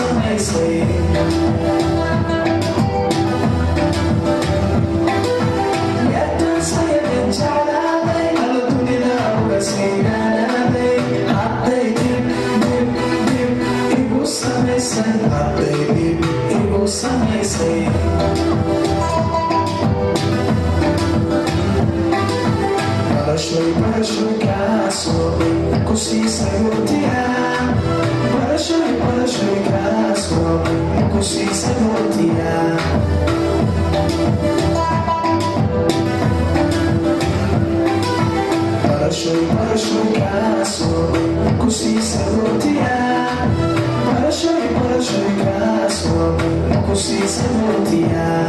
samaysay yaddansayadin jeclaaday alla dunida uga siinaanaday hadday dib igu samaysay hadday dib igu samaysay barashoy kaasoo ku siisay hurdiyaa barashoy kaasoo ku siisay hurdiyaa barashoy kaasoo ku siisay hurdiyaa barashoy kaasoo ku siisay hurdiyaa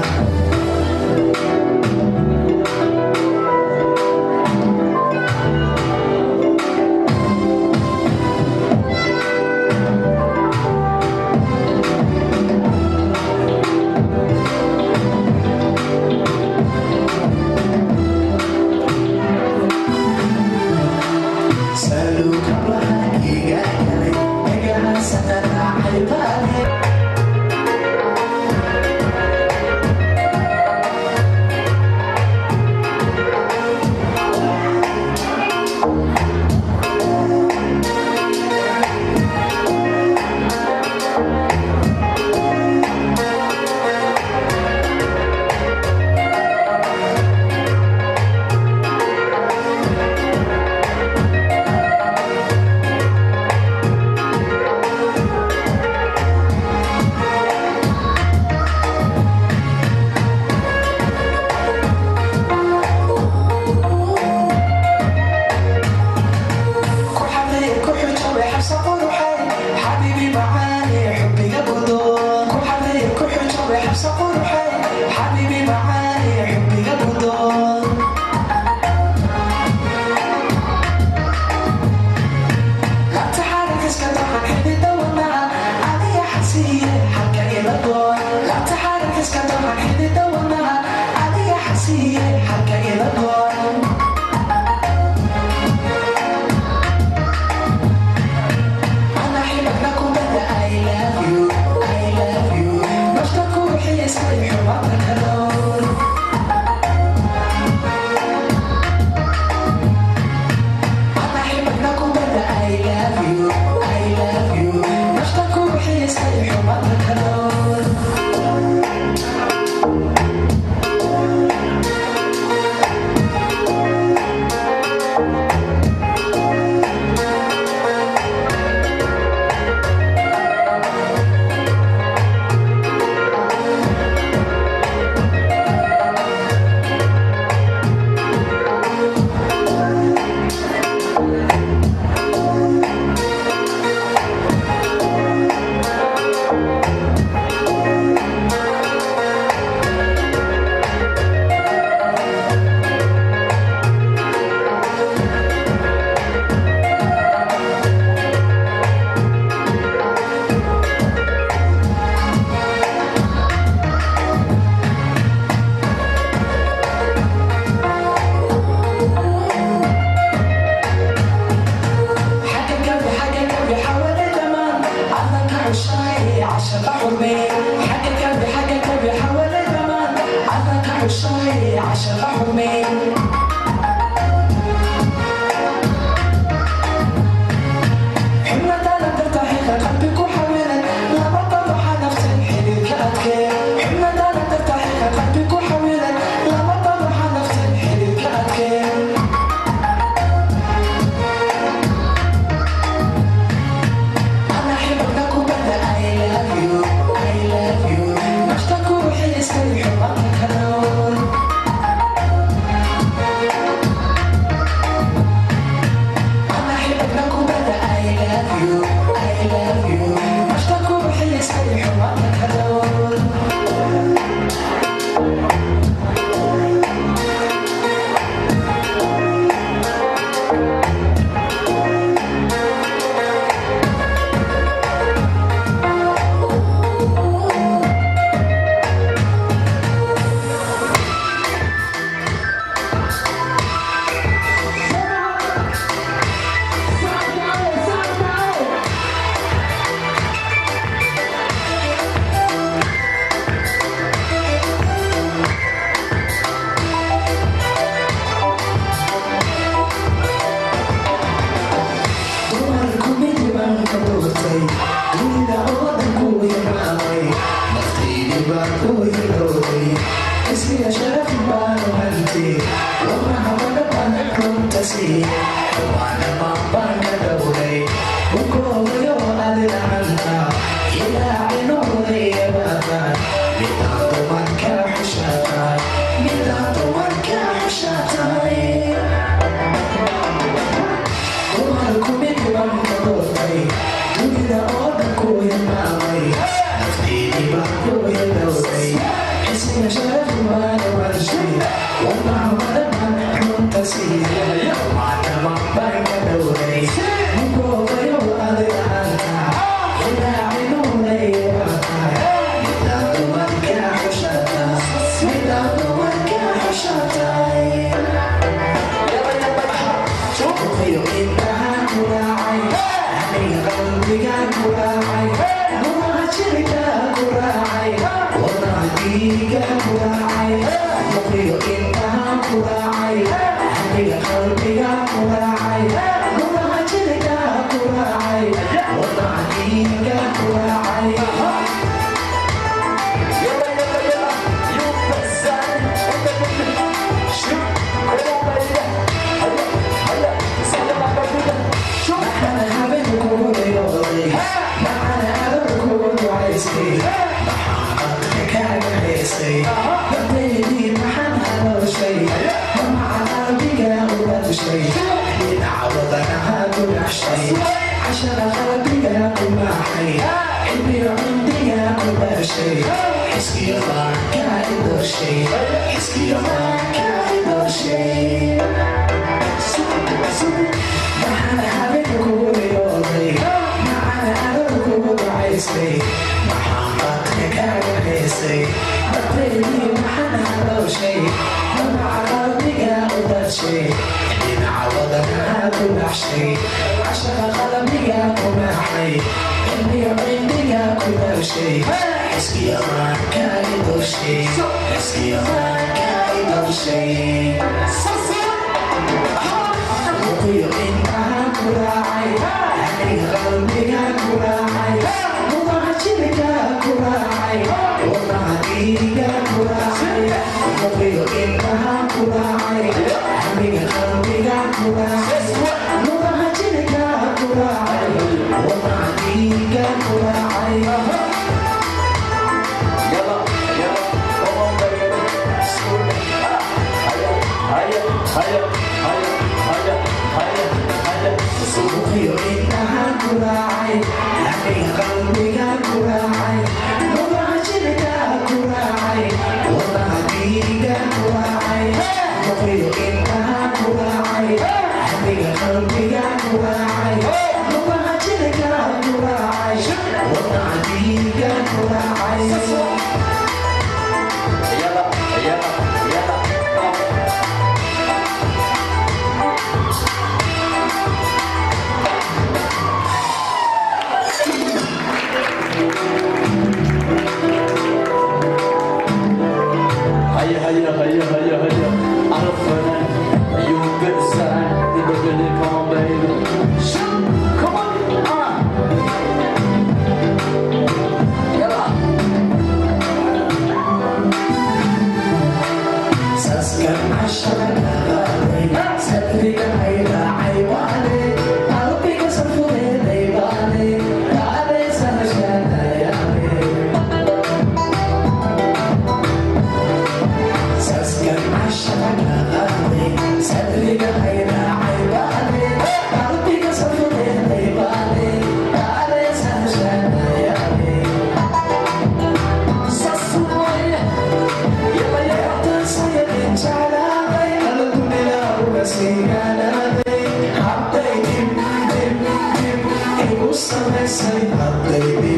oodan ku hilmaamay naftaydii baan ku hilowday ismiya sharaf baanu hantay wamahabada baan runta siiye waana maanbaan ka dhowray ukoogayo adina hanta ilaaci noqdaya baatan midaan dumarka xushaataay midaan dumarka xushaataay dumarku mid baan ka doortay dunida oodan ku hilmaamay naftaydii baan ku hilowday ismiya sharaf baanu hantay wamahabada baan runta siiye waana maanbaan ka dhowray ukoogayo adina hanta ilaaci noqdaya baatan midaan dumarka xushaataay midaan dumarka xushaataay Uqiyo intahaan ku raacay aniga qalbigaan ku raacay nuuca jirigaan ku raacay wadnaha dhiigaan ku raacay uqiyo intahaan ku raacay aniga qalbigaan ku raacay nuuca jirigaan ku raacay wadnaha dhiigaan ku raacay Maxaan habeen kugu riyooday maxaan aroor kugu ducaystay maxaan qadka kaaga heesay darteedii maxaan halooshay mamaca qalbiga u dhashay dhinaca wadanaha ku dhaxshay cashara qalbiga ku maaxay cilmiga cundiga ku dhashay xiskiyo baanka i doorshay xiskiyo baanka i doorshay maxaan habeen kugu riyooday maxaan aroor kugu ducaystay maxaan qadka kaaga heesay darteedii maxaan halooshay mamaca qalbiga u dhashay dhinaca wadanaha ku dhaxshay cashara qalbiga ku maaxay cilmiga cundiga ku dhashay xiskiyo baanka i doorshay xiskiyo baanka i doorshay uqiyo intahaan ku raacay aniga qalbigaan ku raacay nuuca jirigaan ku raacay wadnaha dhiigaan ku raacay uqiyo intahaan ku raacay aniga qalbigaan ku raacay nuuca jirigaan ku raacay wadnaha dhiigaan ku raacay uqiyo intahaan ku raacay aniga qalbigaan ku raacay nuuca jirigaan ku raacay wadnaha dhiigaan ku raacay uqiyo intahaan ku raacay aniga qalbigaan ku raacay nuuca jirigaan ku raacay wadnaha dhiigaan ku raacay هيا عرفنا you good sign really come on baby come on يلا ساسكن عشرة نهاري سفري عيلة عيواني قلبي كسفوني ديواني تعالي سنشكن يامي ساسكن عشرة نهاري سفري عيلة عيواني قلبي كسفوني ديواني تعالي سنشكن يامي ساسوية يلا يلا سيدين جعلاني الدنيا وسياناني حبيبي ibu samay say حبيبي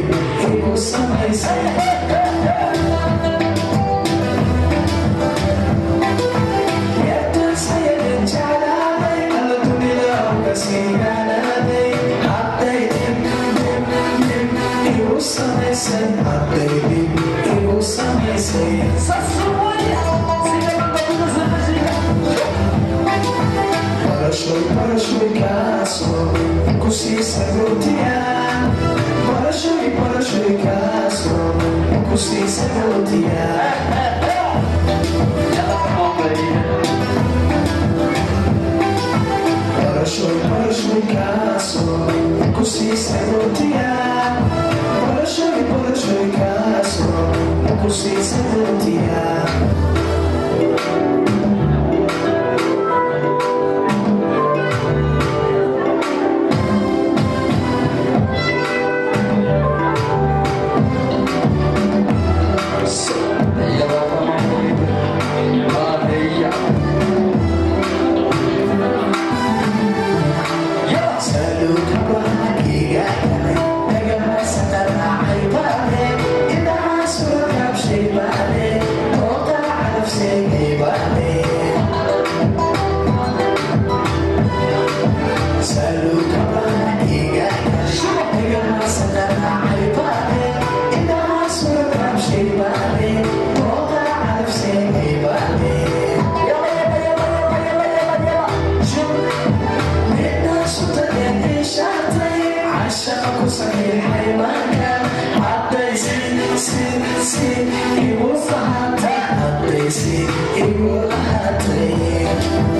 ibu samay say يدن سيدين جعلاني الدنيا وسياناني حبيبي ibu samay say حبيبي ibu samay say ساسوية سيبك بقول زمجيك Parashoy kaso, kusi sa rotiyan. Parashoy barashoy kaso kusisa rotiya Yalla, come on, baby. barashoy kaso kusisa rotiya barashoy kaso kusisa rotiya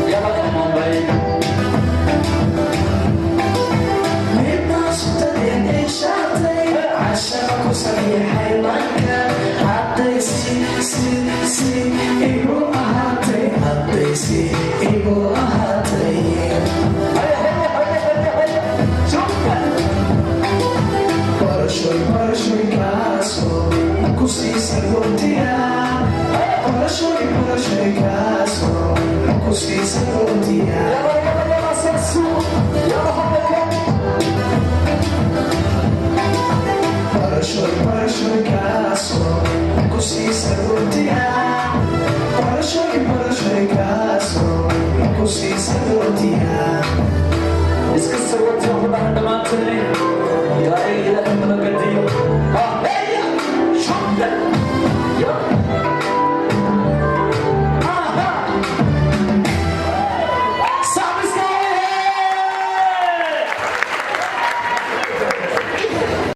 Yalla, come on, baby. Yalla, sexy. Yalla, barashoy kaso kusisa rotiya barashoy kaso kusisa rotiya It's 'cause I want to talk about the mountain.